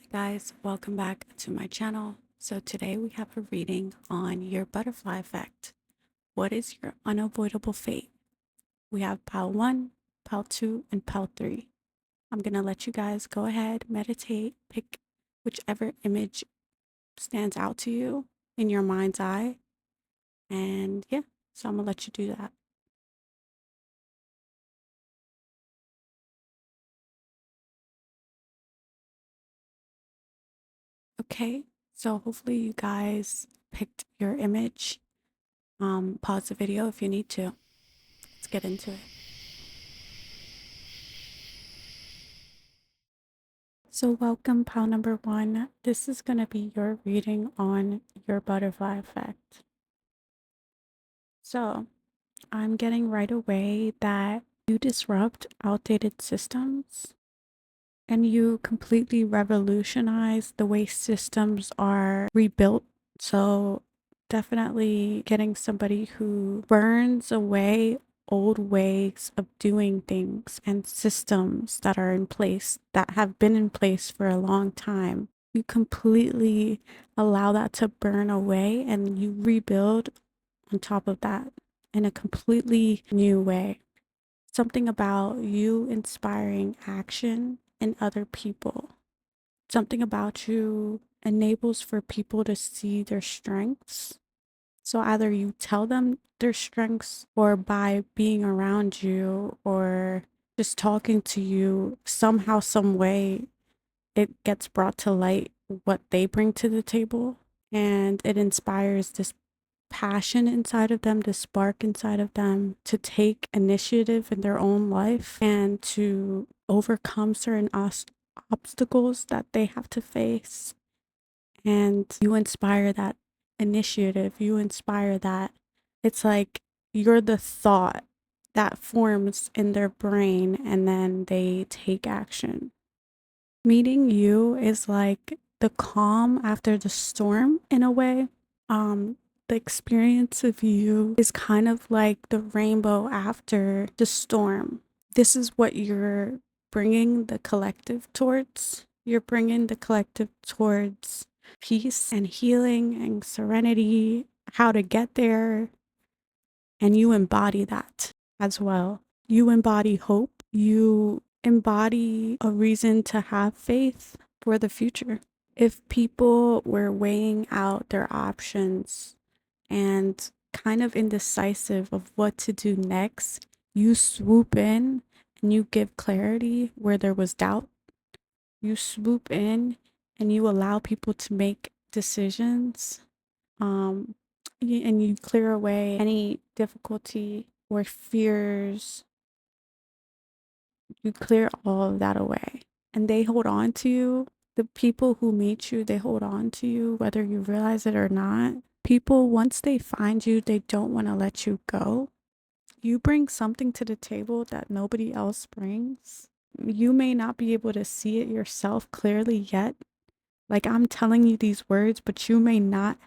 Guys, welcome back to my channel. So today we have a reading on your butterfly effect. What is your unavoidable fate? We have pile 1, pile 2, and pile 3. I'm going to let you guys go ahead, meditate, pick whichever image stands out to you in your mind's eye. And yeah, so I'm going to let you do that. Okay, so hopefully you guys picked your image. Pause the video if you need to. Let's get into it. So welcome pile number 1. This is going to be your reading on your butterfly effect. So I'm getting right away that you disrupt outdated systems and you completely revolutionize the way systems are rebuilt. So definitely getting somebody who burns away old ways of doing things and systems that are in place, that have been in place for a long time. You completely allow that to burn away and you rebuild on top of that in a completely new way. Something about you inspiring action in other people. Something about you enables for people to see their strengths. So either you tell them their strengths, or by being around you or just talking to you, somehow, some way, it gets brought to light what they bring to the table. And it inspires this passion inside of them, this spark inside of them to take initiative in their own life and to overcome certain obstacles that they have to face. And you inspire that initiative, you inspire that. It's like you're the thought that forms in their brain and then they take action. Meeting you is like the calm after the storm in a way. The experience of you is kind of like the rainbow after the storm. This is what you're bringing the collective towards. You're bringing the collective towards peace and healing and serenity, how to get there. And you embody that as well. You embody hope. You embody a reason to have faith for the future. If people were weighing out their options and kind of indecisive of what to do next, you swoop in and you give clarity where there was doubt. You swoop in and you allow people to make decisions. And you clear away any difficulty or fears. You clear all of that away. And they hold on to you. The people who meet you, they hold on to you, whether you realize it or not. People, once they find you, they don't want to let you go. You bring something to the table that nobody else brings. You may not be able to see it yourself clearly yet. Like, I'm telling you these words, but you may not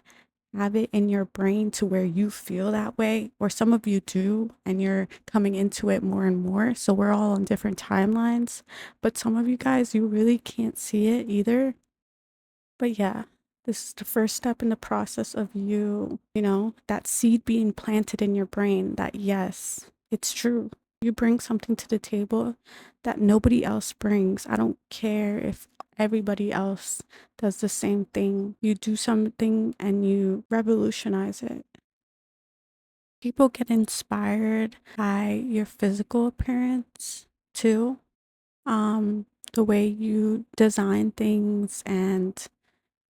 have it in your brain to where you feel that way, or some of you do, and you're coming into it more and more. So we're all on different timelines, but some of you guys, you really can't see it either. But yeah, this is the first step in the process of you know, that seed being planted in your brain that yes, it's true. You bring something to the table that nobody else brings. I don't care if everybody else does the same thing. You do something and you revolutionize it. People get inspired by your physical appearance too. The way you design things and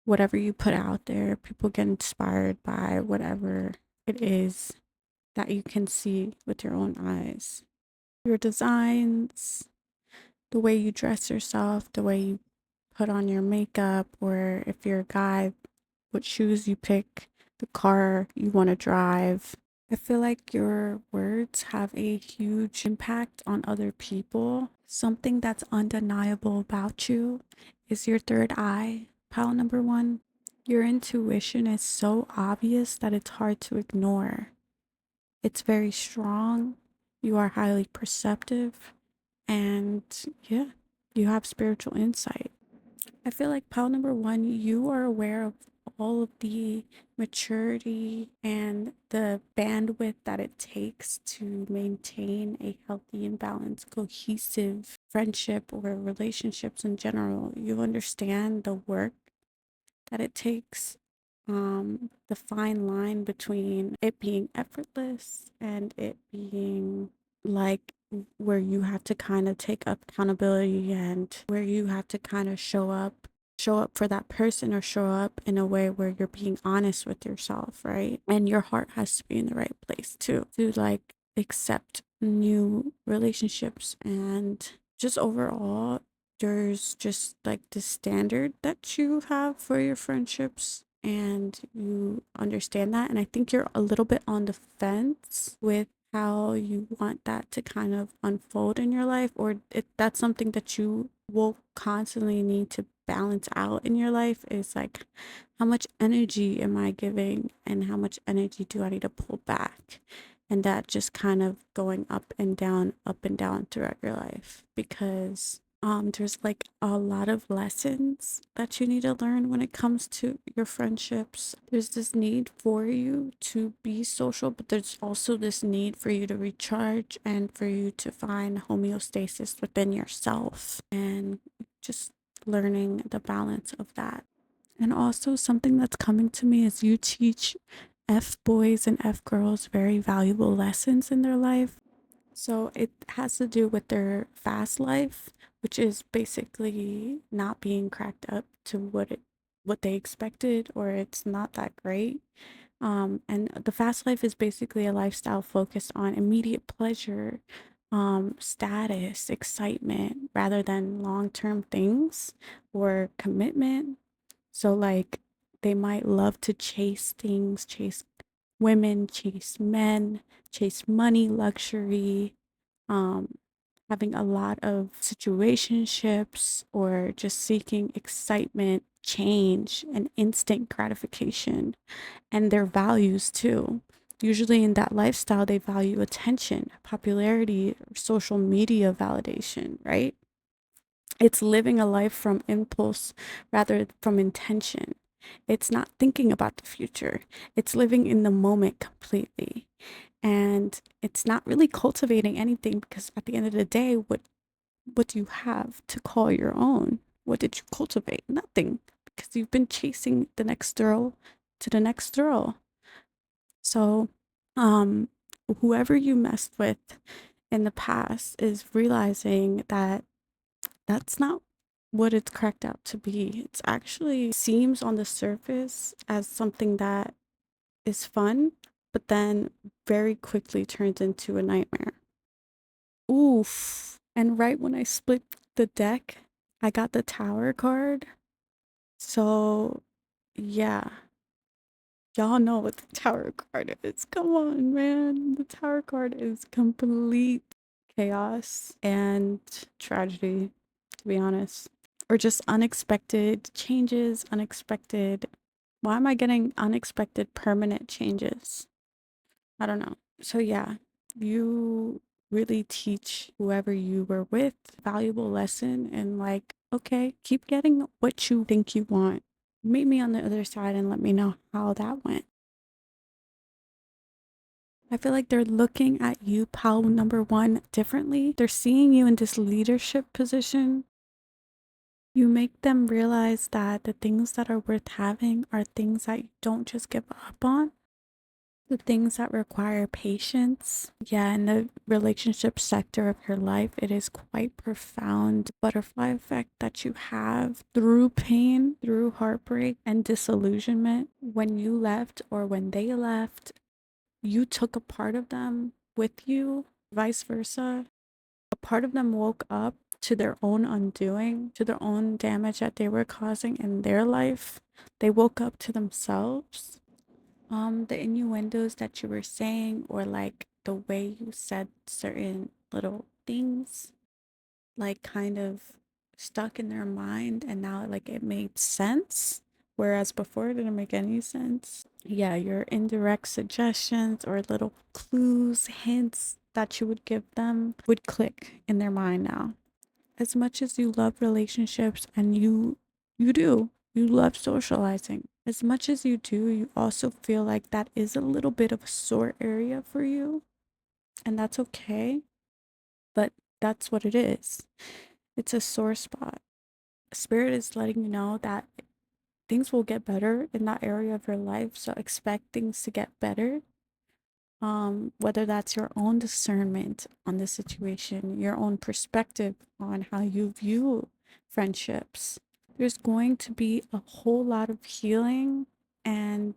whatever you put out there, people get inspired by whatever it is that you can see with your own eyes. Your designs, the way you dress yourself, the way you put on your makeup, or if you're a guy, what shoes you pick, the car you want to drive. I feel like your words have a huge impact on other people. Something that's undeniable about you is your third eye, pile number 1. Your intuition is so obvious that it's hard to ignore. It's very strong. You are highly perceptive. And yeah, you have spiritual insight. I feel like pile number one, you are aware of all of the maturity and the bandwidth that it takes to maintain a healthy and balanced, cohesive friendship or relationships in general. You understand the work that it takes, the fine line between it being effortless and it being like where you have to kind of take accountability and where you have to kind of show up for that person, or show up in a way where you're being honest with yourself, right? And your heart has to be in the right place too, to like accept new relationships. And just overall, there's just like the standard that you have for your friendships, and you understand that. And I think you're a little bit on the fence with how you want that to kind of unfold in your life, or if that's something that you will constantly need to balance out in your life, is like, how much energy am I giving and how much energy do I need to pull back? And that just kind of going up and down throughout your life, because there's like a lot of lessons that you need to learn when it comes to your friendships. There's this need for you to be social, but there's also this need for you to recharge and for you to find homeostasis within yourself, and just learning the balance of that. And also, something that's coming to me is you teach F boys and F girls very valuable lessons in their life. So it has to do with their fast life, which is basically not being cracked up to what they expected, or it's not that great. And the fast life is basically a lifestyle focused on immediate pleasure, status, excitement, rather than long-term things or commitment. So like they might love to chase things, chase women, chase men, chase money, luxury, um, having a lot of situationships, or just seeking excitement, change, and instant gratification, and their values too. Usually in that lifestyle, they value attention, popularity, or social media validation, right? It's living a life from impulse rather from intention. It's not thinking about the future. It's living in the moment completely. And it's not really cultivating anything, because at the end of the day, what do you have to call your own? What did you cultivate? Nothing, because you've been chasing the next thrill to the next thrill. So, um, whoever you messed with in the past is realizing that that's not what it's cracked out to be. It's actually seems on the surface as something that is fun, but then very quickly turns into a nightmare. Oof. And right when I split the deck, I got the tower card. So, yeah, y'all know what the tower card is. Come on, man. The tower card is complete chaos and tragedy, to be honest. Or just unexpected changes, unexpected. Why am I getting unexpected permanent changes? I don't know. So, yeah, you really teach whoever you were with a valuable lesson, and like, okay, keep getting what you think you want. Meet me on the other side and let me know how that went. I feel like they're looking at you, pal number one, differently. They're seeing you in this leadership position. You make them realize that the things that are worth having are things that you don't just give up on, the things that require patience. Yeah, in the relationship sector of your life, it is quite profound butterfly effect that you have through pain, through heartbreak and disillusionment. When you left or when they left, you took a part of them with you, vice versa. A part of them woke up to their own undoing, to their own damage that they were causing in their life. They woke up to themselves. The innuendos that you were saying, or like the way you said certain little things, like kind of stuck in their mind, and now like it made sense, whereas before it didn't make any sense. Yeah, your indirect suggestions or little clues, hints that you would give them would click in their mind now. As much as you love relationships and you You do. You love socializing. As much as you do, you also feel like that is a little bit of a sore area for you, and that's okay, but that's what it is. It's a sore spot. Spirit is letting you know that things will get better in that area of your life, so expect things to get better. Whether that's your own discernment on the situation, your own perspective on how you view friendships. There's going to be a whole lot of healing and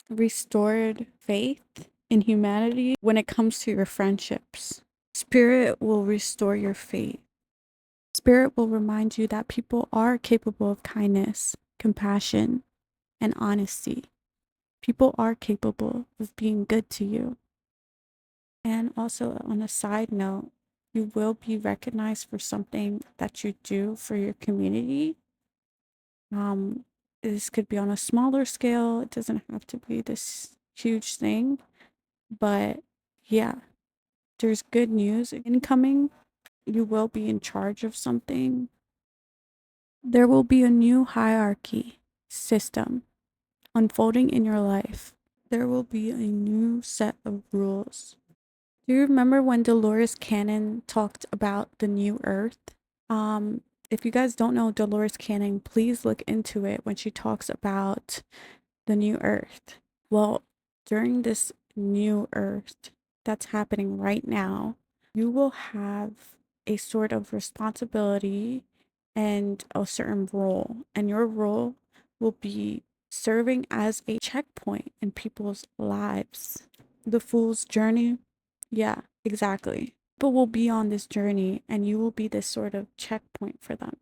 restored faith in humanity when it comes to your friendships. Spirit will restore your faith. Spirit will remind you that people are capable of kindness, compassion, and honesty. People are capable of being good to you. And also, on a side note, you will be recognized for something that you do for your community. This could be on a smaller scale. It doesn't have to be this huge thing. But yeah, there's good news incoming. You will be in charge of something. There will be a new hierarchy system unfolding in your life. There will be a new set of rules. Do you remember when Dolores Cannon talked about the new earth? Um, if you guys don't know Dolores Cannon, please look into it when she talks about the new earth. Well, during this new earth that's happening right now, you will have a sort of responsibility and a certain role, and your role will be serving as a checkpoint in people's lives. The fool's journey. Yeah, exactly. People will be on this journey, and you will be this sort of checkpoint for them,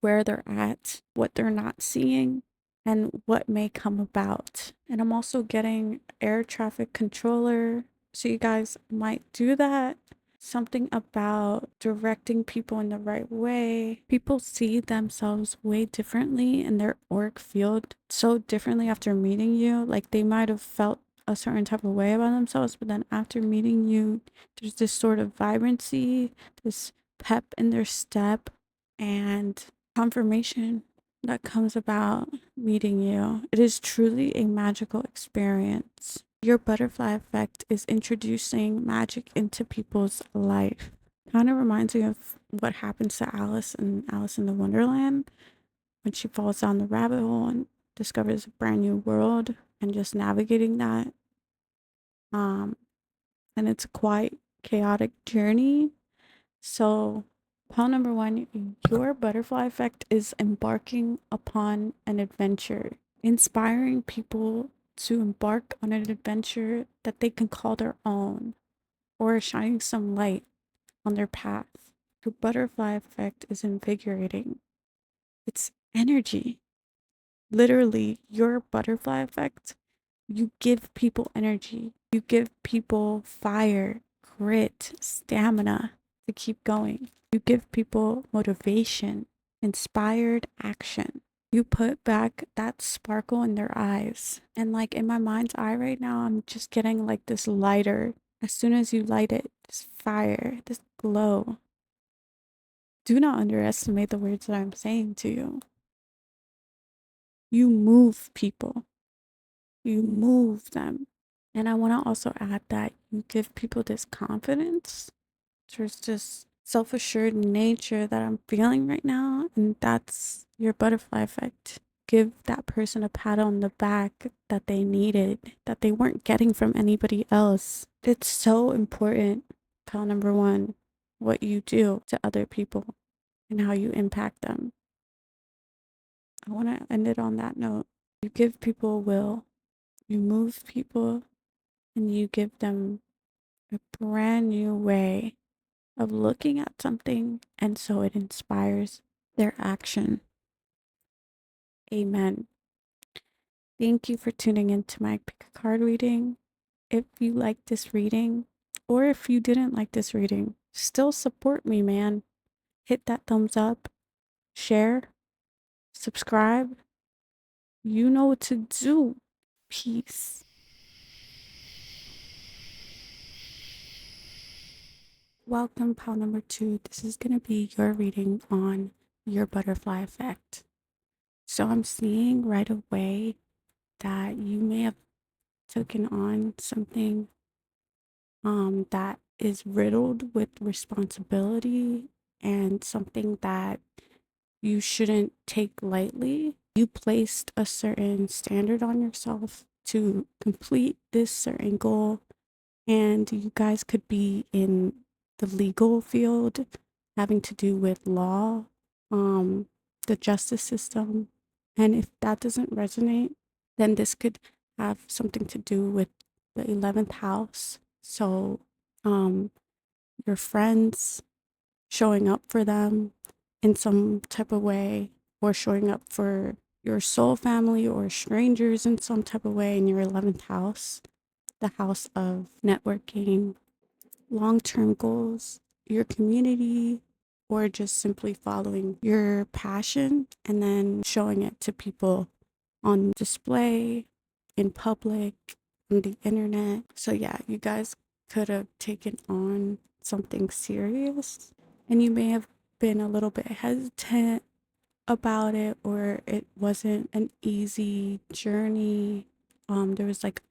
where they're at, what they're not seeing, and what may come about. And I'm also getting air traffic controller, so you guys might do that. Something about directing people in the right way. People see themselves way differently in their work field, so differently after meeting you. Like they might have felt a certain type of way about themselves, but then after meeting you, there's this sort of vibrancy, this pep in their step, and confirmation that comes about meeting you. It is truly a magical experience. Your butterfly effect is introducing magic into people's life. Kind of reminds me of what happens to Alice in Alice in the Wonderland when she falls down the rabbit hole and discovers a brand new world and just navigating that. And it's a quite chaotic journey. So, pile number one, your butterfly effect is embarking upon an adventure, inspiring people to embark on an adventure that they can call their own, or shining some light on their path. Your butterfly effect is invigorating. It's energy. Literally, your butterfly effect, you give people energy. You give people fire, grit, stamina to keep going. You give people motivation, inspired action. You put back that sparkle in their eyes. And like in my mind's eye right now, I'm just getting like this lighter. As soon as you light it, this fire, this glow. Do not underestimate the words that I'm saying to you. You move people. You move them. And I want to also add that you give people this confidence. There's this self assured nature that I'm feeling right now. And that's your butterfly effect. Give that person a pat on the back that they needed, that they weren't getting from anybody else. It's so important, pal number one, what you do to other people and how you impact them. I want to end it on that note. You give people will, you move people, and you give them a brand new way of looking at something, and so it inspires their action. Amen. Thank you for tuning into my pick a card reading. If you like this reading, or if you didn't like this reading, still support me, man. Hit that thumbs up, share, subscribe. You know what to do. Peace. Welcome, pal number two. This is going to be your reading on your butterfly effect. So I'm seeing right away that you may have taken on something that is riddled with responsibility and something that you shouldn't take lightly. You placed a certain standard on yourself to complete this certain goal, and you guys could be in the legal field having to do with law, um, the justice system. And if that doesn't resonate, then this could have something to do with the 11th house. So, um, your friends, showing up for them in some type of way, or showing up for your soul family or strangers in some type of way in your 11th house, the house of networking, long term goals, your community, or just simply following your passion and then showing it to people on display, in public, on the internet. So, yeah, you guys could have taken on something serious, and you may have been a little bit hesitant about it, or it wasn't an easy journey. There was like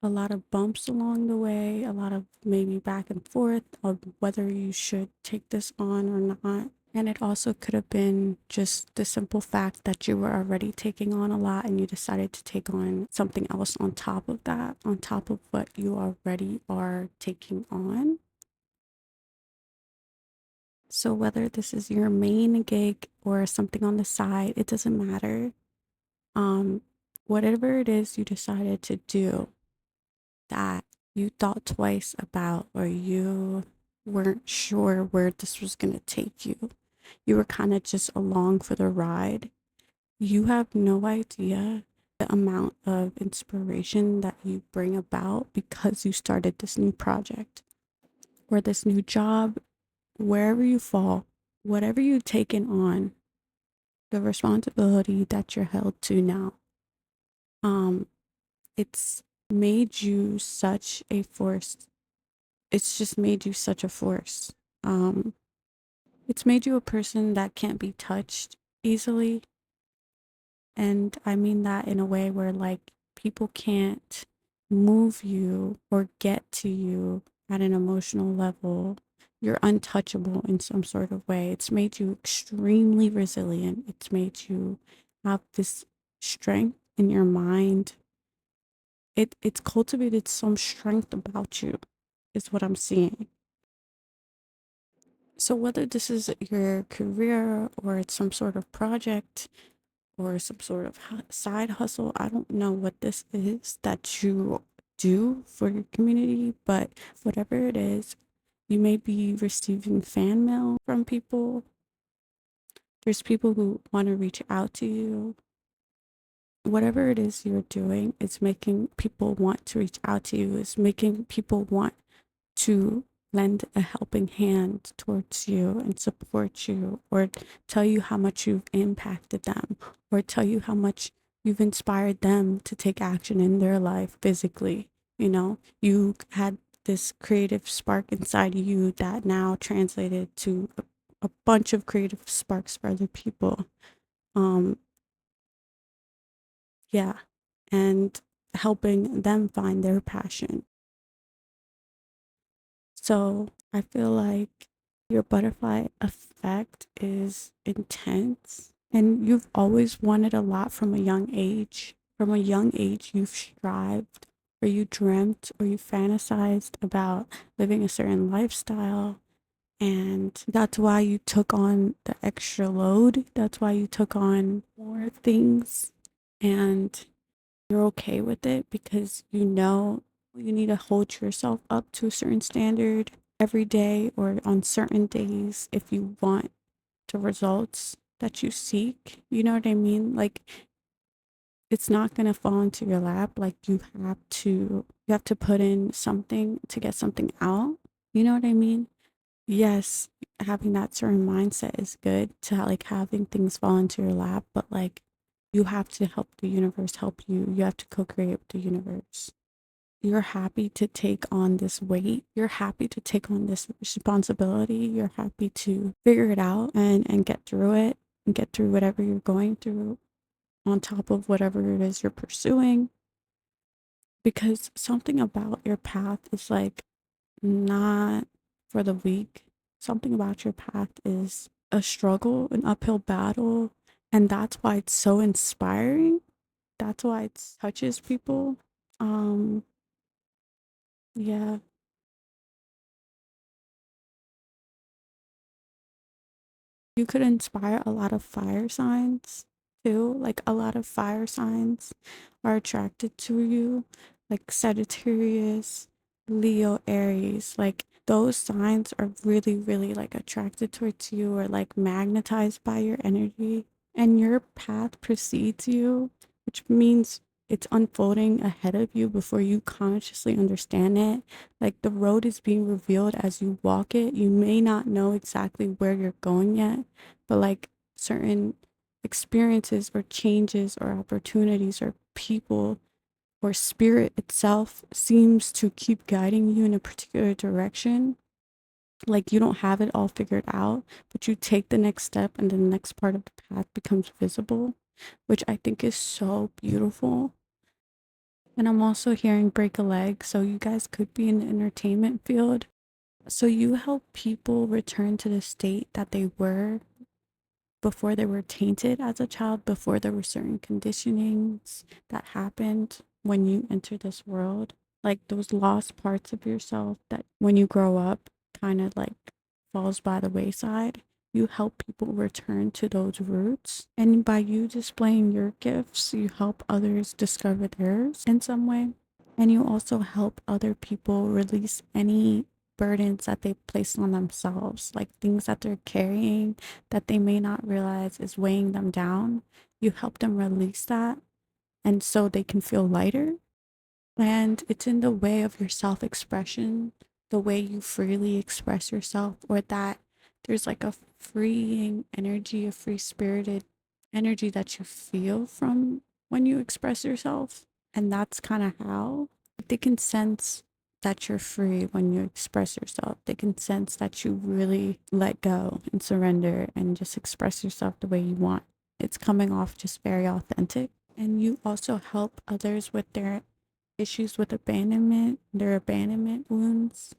a lot of bumps along the way, a lot of maybe back and forth of whether you should take this on or not. And it also could have been just the simple fact that you were already taking on a lot and you decided to take on something else on top of that, on top of what you already are taking on. So whether this is your main gig or something on the side, it doesn't matter. Um, Whatever it is you decided to do that you thought twice about, or you weren't sure where this was going to take you, you were kind of just along for the ride. You have no idea the amount of inspiration that you bring about because you started this new project or this new job, wherever you fall, whatever you've taken on, the responsibility that you're held to now. It's made you such a force. It's just made you such a force. Um, it's made you a person that can't be touched easily. And I mean that in a way where like people can't move you or get to you at an emotional level. You're untouchable in some sort of way. It's made you extremely resilient. It's made you have this strength in your mind. It's cultivated some strength about you, is what I'm seeing. So whether this is your career or it's some sort of project or some sort of side hustle, I don't know what this is that you do for your community, but whatever it is, you may be receiving fan mail from people. There's people who want to reach out to you. Whatever it is you're doing, it's making people want to reach out to you. It's making people want to lend a helping hand towards you and support you, or tell you how much you've impacted them, or tell you how much you've inspired them to take action in their life physically. You know, you had this creative spark inside you that now translated to a bunch of creative sparks for other people. Um, yeah, and helping them find their passion. So I feel like your butterfly effect is intense, and you've always wanted a lot from a young age. From a young age, you've strived, or you dreamt, or you fantasized about living a certain lifestyle. And that's why you took on the extra load. That's why you took on more things. And you're okay with it because you know you need to hold yourself up to a certain standard every day or on certain days if you want the results that you seek. You know what I mean? Like, it's not going to fall into your lap. Like, you have to put in something to get something out. You know what I mean? Yes, having that certain mindset is good to like having things fall into your lap, but like you have to help the universe help you. You have to co-create with the universe. You're happy to take on this weight. You're happy to take on this responsibility. You're happy to figure it out and get through it and get through whatever you're going through. on top of whatever it is you're pursuing, because something about your path is like not for the weak. Something about your path is a struggle, an uphill battle, and that's why it's so inspiring. That's why it touches people. Um, yeah, you could inspire a lot of fire signs too. Like a lot of fire signs are attracted to you, like Sagittarius, Leo, Aries. Like those signs are really, really like attracted towards you or like magnetized by your energy. And your path precedes you, which means it's unfolding ahead of you before you consciously understand it. Like the road is being revealed as you walk it. You may not know exactly where you're going yet, but like certain experiences or changes or opportunities or people or spirit itself seems to keep guiding you in a particular direction. Like you don't have it all figured out, but you take the next step and the next part of the path becomes visible, which I think is so beautiful. And I'm also hearing break a leg, so you guys could be in the entertainment field. So you help people return to the state that they were before they were tainted as a child, before there were certain conditionings that happened when you enter this world, like those lost parts of yourself that when you grow up kind of like falls by the wayside. You help people return to those roots. And by you displaying your gifts, you help others discover theirs in some way. And you also help other people release any burdens that they place on themselves, like things that they're carrying that they may not realize is weighing them down. You help them release that, and so they can feel lighter. And it's in the way of your self expression, the way you freely express yourself, or that there's like a freeing energy, a free spirited energy that you feel from when you express yourself. And that's kind of how they can sense that you're free when you express yourself. They can sense that you really let go and surrender and just express yourself the way you want. It's coming off just very authentic. And you also help others with their issues with abandonment, their abandonment wounds.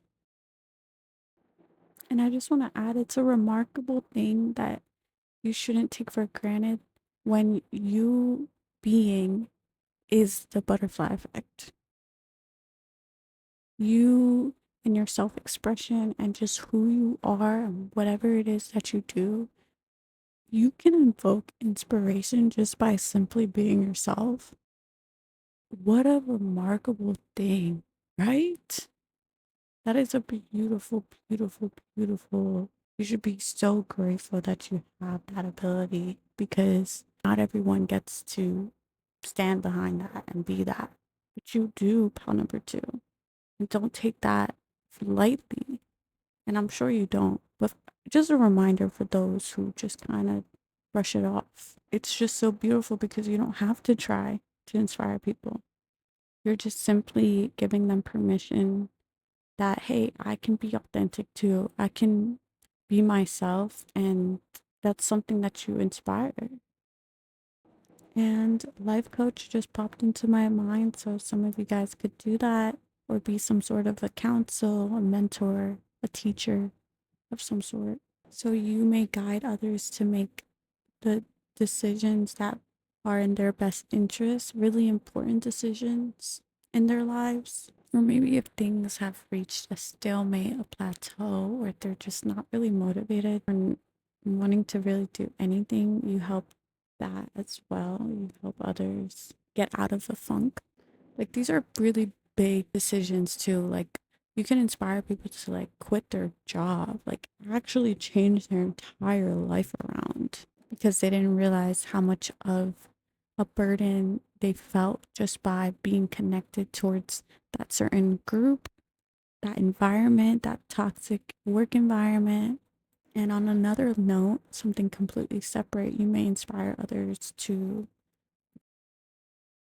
And I just want to add it's a remarkable thing that you shouldn't take for granted when you being is the butterfly effect. You and your self expression and just who you are and whatever it is that you do, you can invoke inspiration just by simply being yourself. What a remarkable thing, right? That is a beautiful, beautiful, beautiful. You should be so grateful that you have that ability because not everyone gets to stand behind that and be that. But you do, pal number two. And don't take that lightly. And I'm sure you don't. But just a reminder for those who just kind of brush it off. It's just so beautiful because you don't have to try to inspire people. You're just simply giving them permission that, hey, I can be authentic too. I can be myself, and that's something that you inspire. And life coach just popped into my mind, so some of you guys could do that or be some sort of a counsel, a mentor, a teacher of some sort. So you may guide others to make the decisions that are in their best interest, really important decisions in their lives. Or maybe if things have reached a stalemate, a plateau, or they're just not really motivated and wanting to really do anything, you help that as well. You help others get out of the funk. Like these are really big decisions too. Like you can inspire people to like quit their job, like actually change their entire life around because they didn't realize how much of a burden they felt just by being connected towards that certain group, that environment, that toxic work environment. And on another note, something completely separate, you may inspire others to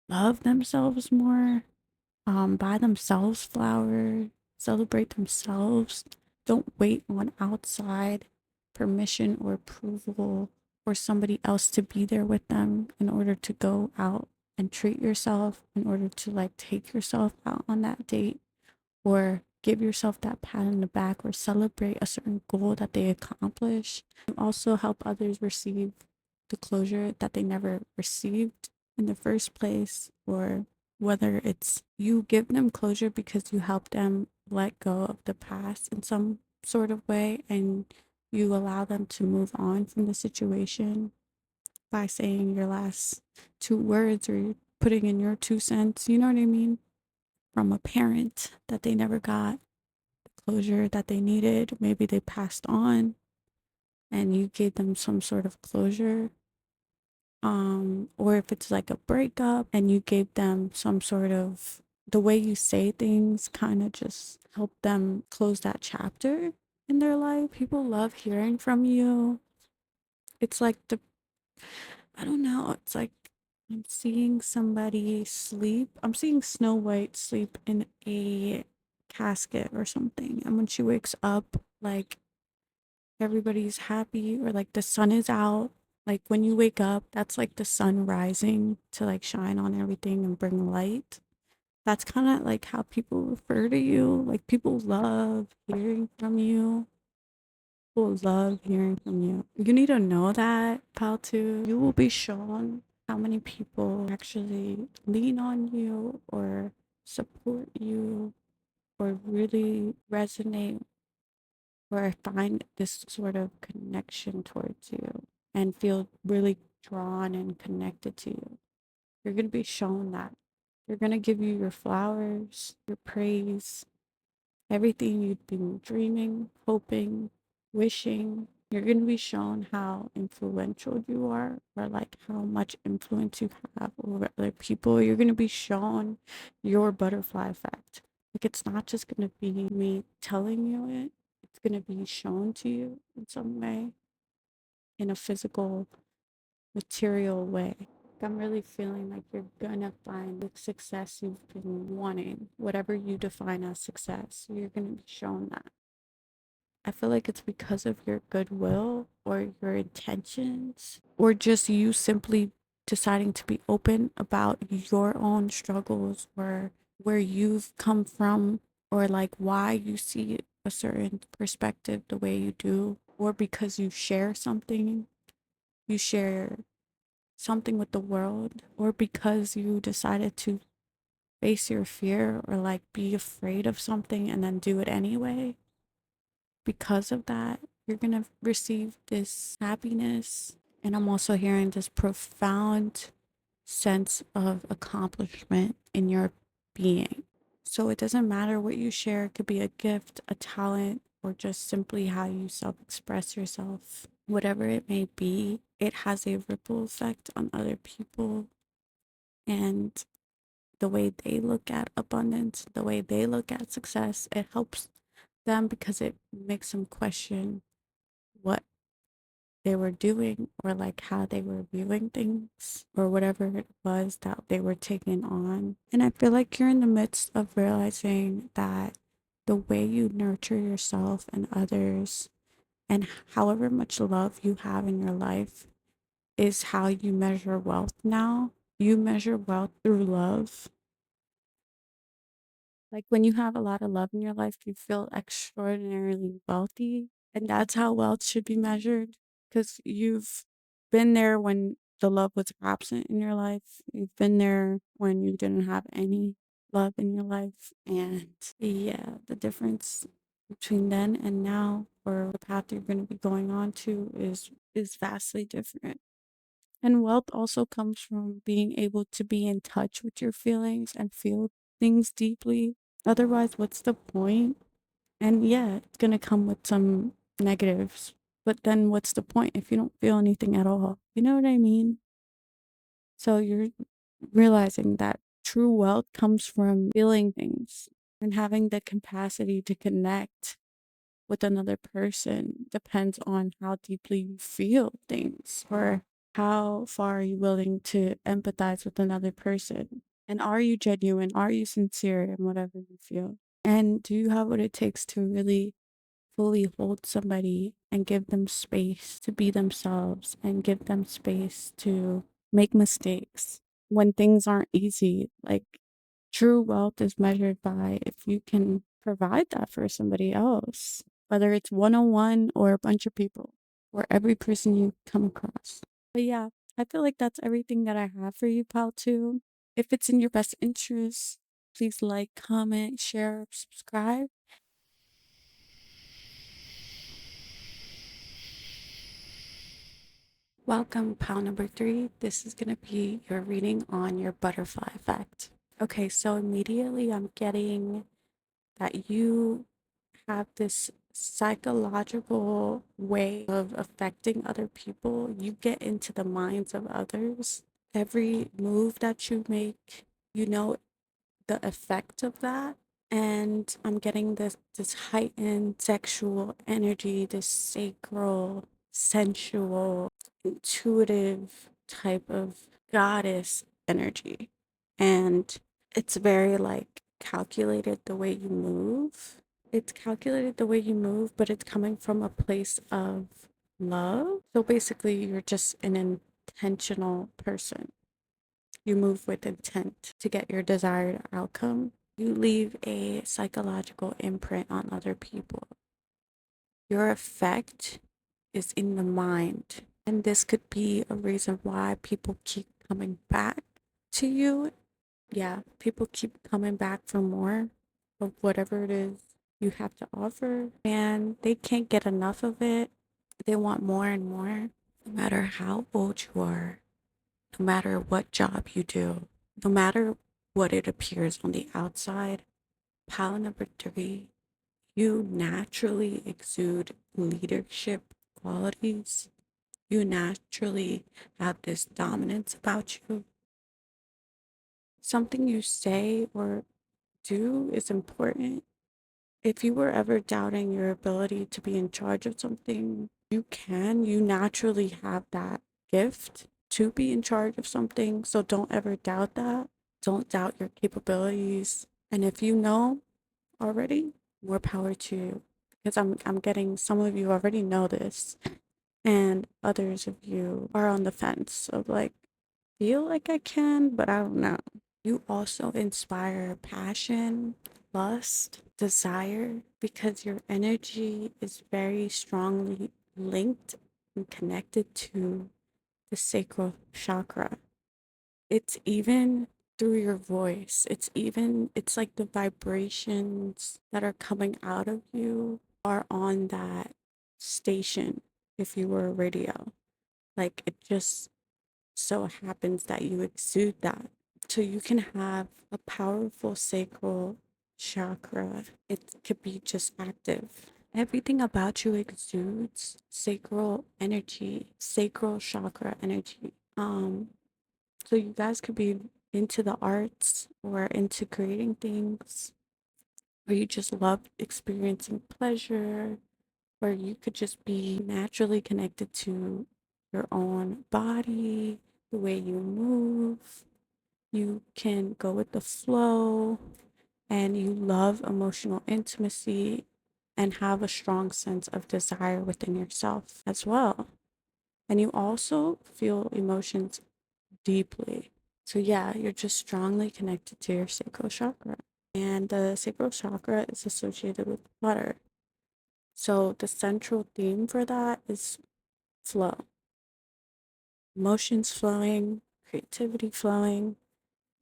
love themselves more, buy themselves flowers, celebrate themselves. Don't wait on outside permission or approval for somebody else to be there with them in order to go out and treat yourself, in order to like take yourself out on that date, or give yourself that pat on the back or celebrate a certain goal that they accomplish. You also help others receive the closure that they never received in the first place, or whether it's you give them closure because you help them let go of the past in some sort of way, and you allow them to move on from the situation by saying your last two words or putting in your 2 cents, you know what I mean? From a parent that they never got the closure that they needed. Maybe they passed on and you gave them some sort of closure. Or if it's like a breakup and you gave them some sort of the way you say things kind of just help them close that chapter in their life. People love hearing from you. It's like I don't know, it's like I'm seeing somebody sleep. I'm seeing Snow White sleep in a casket or something. And when she wakes up, like everybody's happy, or like the sun is out. Like when you wake up, that's like the sun rising to like shine on everything and bring light. That's kind of like how people refer to you. Like people love hearing from you. People love hearing from you. You need to know that, pal, too. You will be shown how many people actually lean on you or support you or really resonate or find this sort of connection towards you and feel really drawn and connected to you. You're going to be shown that. They're going to give you your flowers, your praise, everything you've been dreaming, hoping, wishing. You're going to be shown how influential you are, or like how much influence you have over other people. You're going to be shown your butterfly effect. Like it's not just going to be me telling you it, it's going to be shown to you in some way, in a physical, material way. I'm really feeling like you're gonna find the success you've been wanting, whatever you define as success. You're gonna be shown that. I feel like it's because of your goodwill or your intentions, or just you simply deciding to be open about your own struggles or where you've come from, or like why you see a certain perspective the way you do, or because you share something with the world, or because you decided to face your fear or like be afraid of something and then do it anyway. Because of that, you're gonna receive this happiness. And I'm also hearing this profound sense of accomplishment in your being. So it doesn't matter what you share, it could be a gift, a talent, or just simply how you self express yourself. Whatever it may be, it has a ripple effect on other people and the way they look at abundance, the way they look at success. It helps them because it makes them question what they were doing, or like how they were viewing things, or whatever it was that they were taking on. And I feel like you're in the midst of realizing that the way you nurture yourself and others, and however much love you have in your life, is how you measure wealth now. You measure wealth through love. Like when you have a lot of love in your life, you feel extraordinarily wealthy. And that's how wealth should be measured, because you've been there when the love was absent in your life. You've been there when you didn't have any love in your life. And yeah, the difference between then and now, or the path you're going to be going on to, is vastly different. And wealth also comes from being able to be in touch with your feelings and feel things deeply. Otherwise, what's the point? And yeah, it's going to come with some negatives. But then what's the point if you don't feel anything at all? You know what I mean? So you're realizing that true wealth comes from feeling things and having the capacity to connect with another person. Depends on how deeply you feel things, or how far are you willing to empathize with another person. And are you genuine? Are you sincere in whatever you feel? And do you have what it takes to really fully hold somebody and give them space to be themselves and give them space to make mistakes when things aren't easy. Like, true wealth is measured by if you can provide that for somebody else, whether it's one on one or a bunch of people or every person you come across. But yeah, I feel like that's everything that I have for you, pal, too. If it's in your best interest, please like, comment, share, subscribe. Welcome, pal number 3. This is going to be your reading on your butterfly effect. Okay, so immediately I'm getting that you have this psychological way of affecting other people. You get into the minds of others. Every move that you make, you know the effect of that. And I'm getting this heightened sexual energy, this sacral, sensual, intuitive type of goddess energy. And it's very like calculated the way you move. It's calculated the way you move, but it's coming from a place of love. So basically, you're just an intentional person. You move with intent to get your desired outcome. You leave a psychological imprint on other people. Your effect is in the mind. And this could be a reason why people keep coming back to you. Yeah, people keep coming back for more of whatever it is you have to offer. And they can't get enough of it. They want more and more, no matter how old you are, no matter what job you do, no matter what it appears on the outside. Pile number 3, you naturally exude leadership qualities. You naturally have this dominance about you. Something you say or do is important. If you were ever doubting your ability to be in charge of something, you naturally have that gift to be in charge of something. So don't ever doubt that. Don't doubt your capabilities. And if you know already, more power to you. Because I'm getting some of you already know this, and others of you are on the fence of like, feel like I can, but I don't know. You also inspire passion, lust, desire, because your energy is very strongly linked and connected to the sacral chakra. It's even through your voice. It's like the vibrations that are coming out of you are on that station if you were a radio. Like, it just so happens that you exude that. So you can have a powerful sacral chakra. It could be just active. Everything about you exudes sacral energy, sacral chakra energy. So you guys could be into the arts or into creating things, or you just love experiencing pleasure, or you could just be naturally connected to your own body, the way you move. You can go with the flow, and you love emotional intimacy and have a strong sense of desire within yourself as well. And you also feel emotions deeply. So yeah, you're just strongly connected to your sacral chakra. And the sacral chakra is associated with water. So the central theme for that is flow. Emotions flowing, creativity flowing,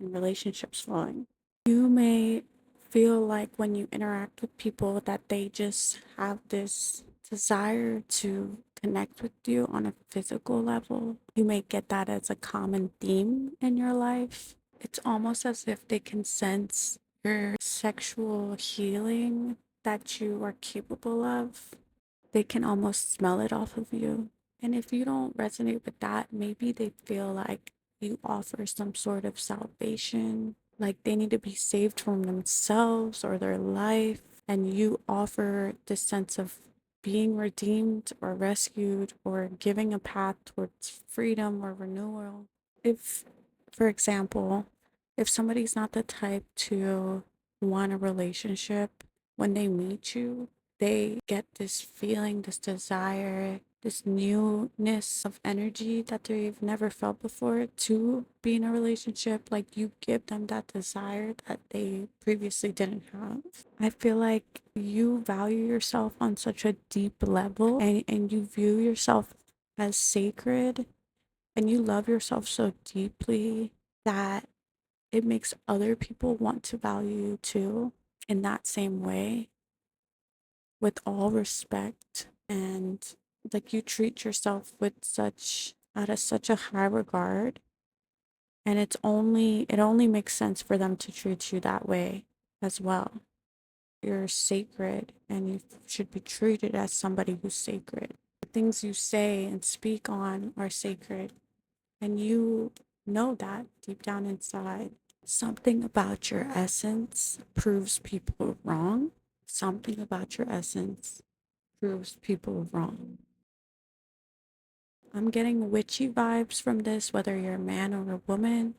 and relationships flowing. You may feel like when you interact with people that they just have this desire to connect with you on a physical level. You may get that as a common theme in your life. It's almost as if they can sense your sexual healing that you are capable of. They can almost smell it off of you. And if you don't resonate with that, maybe they feel like you offer some sort of salvation, like they need to be saved from themselves or their life. And you offer this sense of being redeemed or rescued or giving a path towards freedom or renewal. If, for example, if somebody's not the type to want a relationship, when they meet you, they get this feeling, this desire, this newness of energy that they've never felt before to be in a relationship. Like you give them that desire that they previously didn't have. I feel like you value yourself on such a deep level, and you view yourself as sacred, and you love yourself so deeply that it makes other people want to value you too in that same way, with all respect. And like you treat yourself with such out of such a high regard, and it only makes sense for them to treat you that way as well. You're sacred, and you should be treated as somebody who's sacred. The things you say and speak on are sacred, and you know that deep down inside. Something about your essence proves people wrong. Something about your essence proves people wrong. I'm getting witchy vibes from this, whether you're a man or a woman.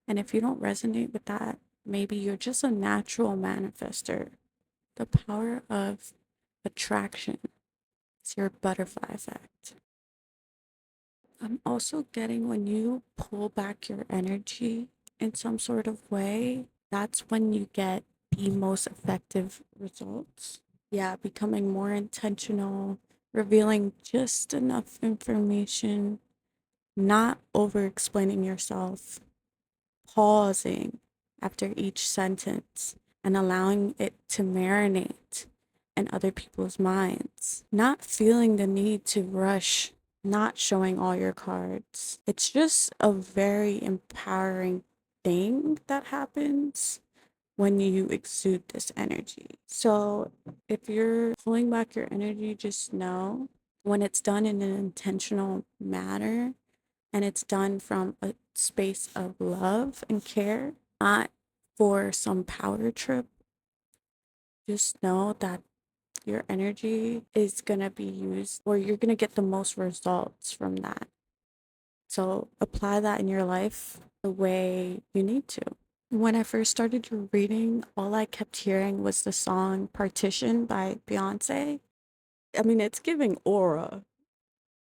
And if you don't resonate with that, maybe you're just a natural manifester. The power of attraction is your butterfly effect. I'm also getting when you pull back your energy in some sort of way, that's when you get the most effective results. Yeah, becoming more intentional, revealing just enough information, not over explaining yourself, pausing after each sentence and allowing it to marinate in other people's minds, not feeling the need to rush, not showing all your cards. It's just a very empowering thing that happens when you exude this energy. So if you're pulling back your energy, just know when it's done in an intentional manner and it's done from a space of love and care, not for some power trip, just know that your energy is going to be used, or you're going to get the most results from that. So apply that in your life the way you need to. When I first started your reading, all I kept hearing was the song Partition by Beyonce. I mean, it's giving aura.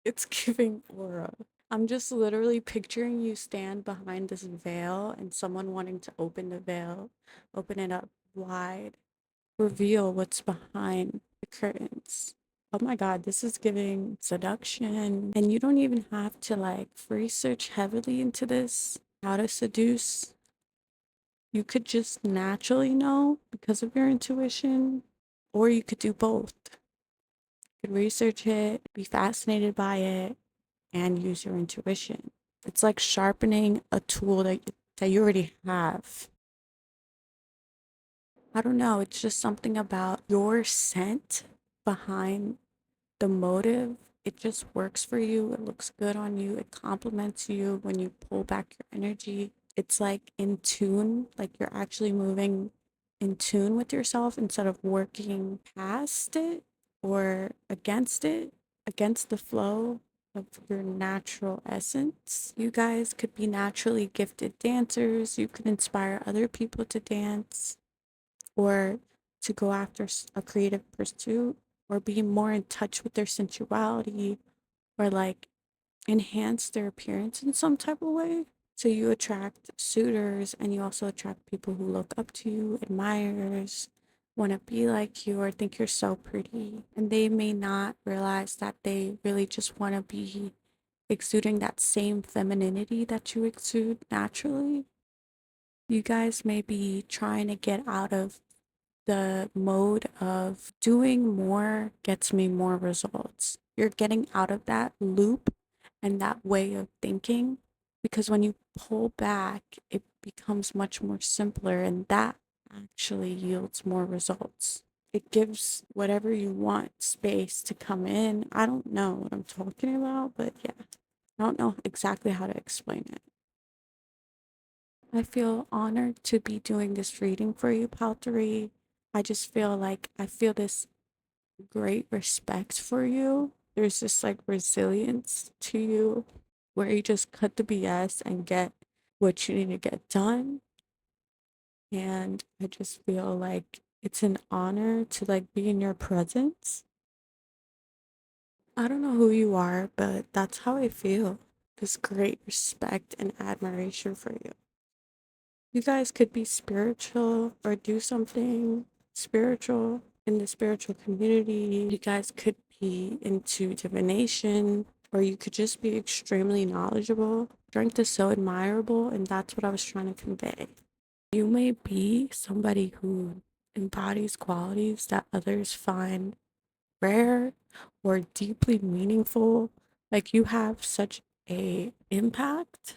It's giving aura. I'm just literally picturing you stand behind this veil and someone wanting to open the veil, open it up wide, reveal what's behind the curtains. Oh my God, this is giving seduction. And you don't even have to like research heavily into this, how to seduce. You could just naturally know because of your intuition, or you could do both. You could research it, be fascinated by it, and use your intuition. It's like sharpening a tool that you already have. I don't know, it's just something about your scent behind the motive. It just works for you. It looks good on you. It compliments you when you pull back your energy. It's like in tune, like you're actually moving in tune with yourself instead of working past it or against the flow of your natural essence. You guys could be naturally gifted dancers. You could inspire other people to dance or to go after a creative pursuit or be more in touch with their sensuality or like enhance their appearance in some type of way. So you attract suitors and you also attract people who look up to you, admirers, want to be like you or think you're so pretty. And they may not realize that they really just want to be exuding that same femininity that you exude naturally. You guys may be trying to get out of the mode of doing more gets me more results. You're getting out of that loop and that way of thinking because when you pull back, it becomes much more simpler and that actually yields more results. It gives whatever you want space to come in. I don't know what I'm talking about, but yeah, I don't know exactly how to explain it. I feel honored to be doing this reading for you, Palteri. I just feel like I feel this great respect for you. There's this like resilience to you where you just cut the BS and get what you need to get done. And I just feel like It's an honor to like be in your presence. I don't know who you are, but that's how I feel. This great respect and admiration for you. You guys could be spiritual or do something spiritual in the spiritual community. You guys could be into divination, or you could just be extremely knowledgeable. Strength is so admirable, and that's what I was trying to convey. You may be somebody who embodies qualities that others find rare or deeply meaningful. Like you have such a impact.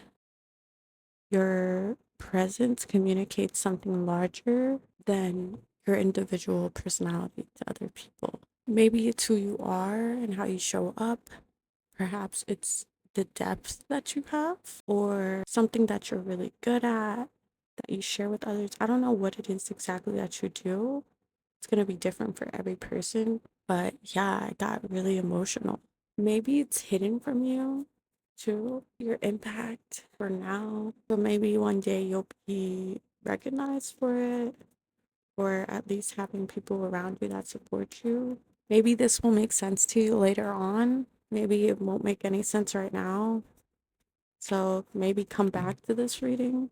Your presence communicates something larger than your individual personality to other people. Maybe it's who you are and how you show up. Perhaps it's the depth that you have or something that you're really good at that you share with others. I don't know what it is exactly that you do. It's going to be different for every person. But yeah, I got really emotional. Maybe it's hidden from you too, your impact for now. But maybe one day you'll be recognized for it, or at least having people around you that support you. Maybe this will make sense to you later on. Maybe it won't make any sense right now. So maybe come back to this reading.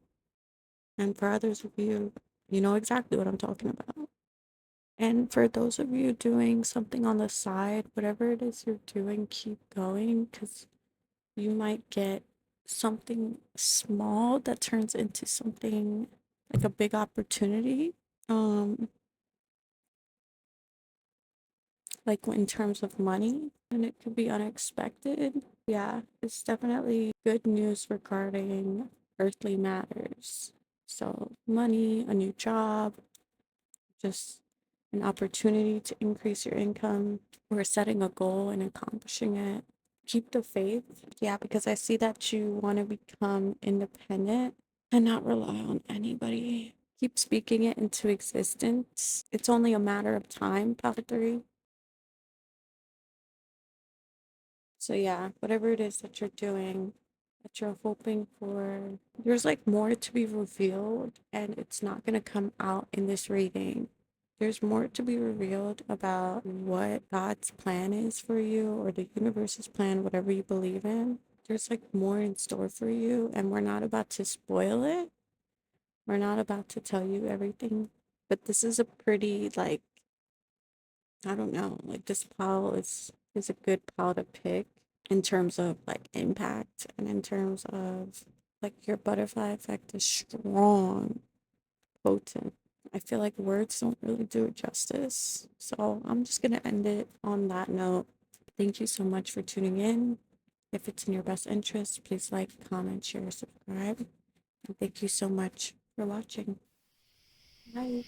And for others of you, you know exactly what I'm talking about. And for those of you doing something on the side, whatever it is you're doing, keep going because you might get something small that turns into something like a big opportunity. Um, like in terms of money, and it could be unexpected. Yeah, it's definitely good news regarding earthly matters. So, money, a new job, just an opportunity to increase your income or setting a goal and accomplishing it. Keep the faith. Yeah, because I see that you want to become independent and not rely on anybody. Keep speaking it into existence. It's only a matter of time, Power 3. So yeah, whatever it is that you're doing, that you're hoping for, there's like more to be revealed, and it's not gonna come out in this reading. There's more to be revealed about what God's plan is for you, or the universe's plan, whatever you believe in. There's like more in store for you, and we're not about to spoil it. We're not about to tell you everything, but this is a pretty like, I don't know, like this pile is a good pile to pick in terms of like impact and in terms of like your butterfly effect is strong, potent. I feel like words don't really do it justice. So I'm just gonna end it on that note. Thank you so much for tuning in. If it's in your best interest, please like, comment, share, subscribe. And thank you so much for watching. Bye.